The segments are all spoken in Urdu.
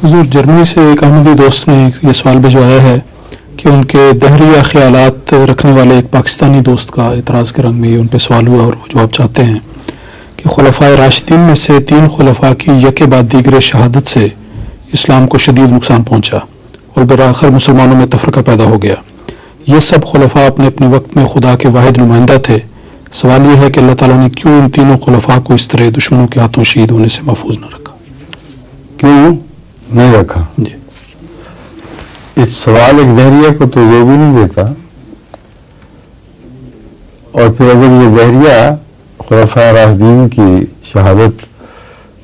حضور، جرمنی سے ایک احمدی دوست نے یہ سوال بھجوایا ہے کہ ان کے دہریہ خیالات رکھنے والے ایک پاکستانی دوست کا اعتراض کے رنگ میں یہ ان پہ سوال ہوا اور وہ جواب چاہتے ہیں کہ خلفائے راشدین میں سے 3 خلفاء کی یکے بعد دیگر شہادت سے اسلام کو شدید نقصان پہنچا اور بالآخر مسلمانوں میں تفرقہ پیدا ہو گیا. یہ سب خلفاء اپنے اپنے وقت میں خدا کے واحد نمائندہ تھے. سوال یہ ہے کہ اللہ تعالیٰ نے کیوں ان 3 خلفاء کو اس طرح دشمنوں کے ہاتھوں شہید ہونے سے محفوظ نہ رکھا؟ کیوں نہیں رکھا؟ جی، اس سوال ایک دہریہ کو تو یہ بھی نہیں دیتا، اور پھر اگر یہ دہریہ خلفاء راشدین کی شہادت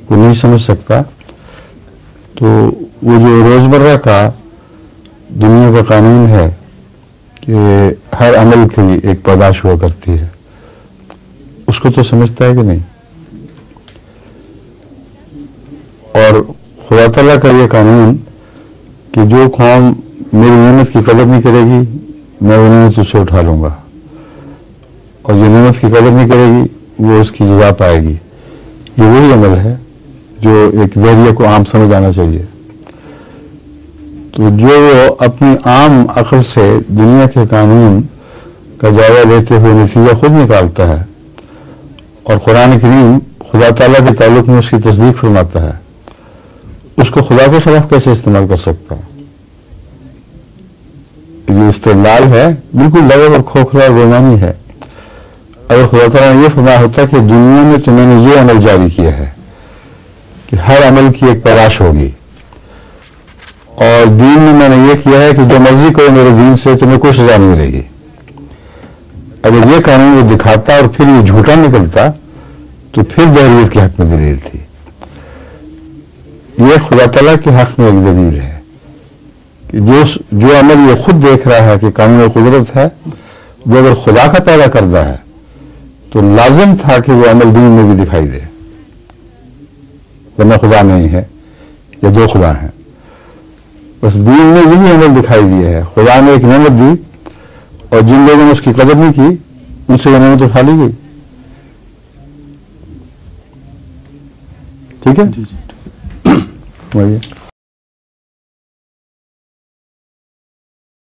کو نہیں سمجھ سکتا تو وہ جو روزمرہ کا دنیا کا قانون ہے کہ ہر عمل کی ایک پیدائش ہوا کرتی ہے، اس کو تو سمجھتا ہے کہ نہیں؟ اور خدا تعالیٰ کا یہ قانون کہ جو قوم میری نعمت کی قدر نہیں کرے گی میں وہ نعمت اس سے اٹھا لوں گا، اور جو نعمت کی قدر نہیں کرے گی وہ اس کی جزا پائے گی. یہ وہی عمل ہے جو ایک دہریہ کو عام سمجھ آنا چاہیے. تو جو اپنی عام عقل سے دنیا کے قانون کا جائزہ لیتے ہوئے نتیجہ خود نکالتا ہے، اور قرآن کریم خدا تعالیٰ کے تعلق میں اس کی تصدیق فرماتا ہے، اس کو خدا کے خلاف کیسے استعمال کر سکتا ہے؟ یہ استدلال ہے بالکل لغو اور کھوکھلا اور بےمانی ہے. اگر خدا تعالیٰ نے یہ فرمایا ہوتا کہ دنیا میں تو میں نے یہ عمل جاری کیا ہے کہ ہر عمل کی ایک پیدائش ہوگی، اور دین میں نے یہ کیا ہے کہ جو مرضی کرو میرے دین سے تمہیں کوئی سزا نہیں ملے گی، اگر یہ قانون وہ دکھاتا اور پھر یہ جھوٹا نکلتا تو پھر دہریت کے حق میں دلیل تھی. یہ خدا تعالیٰ کے حق میں ایک دلیل ہے کہ جو عمل یہ خود دیکھ رہا ہے کہ قانون قدرت ہے، وہ اگر خدا کا پیدا کردہ ہے تو لازم تھا کہ وہ عمل دین میں بھی دکھائی دے، ورنہ خدا نہیں ہے یا 2 خدا ہیں. بس دین نے یہی عمل دکھائی دیا ہے. خدا نے ایک نعمت دی اور جن لوگوں نے اس کی قدر نہیں کی ان سے وہ نعمت اٹھا لی گئی. ٹھیک ہے؟ جی جی.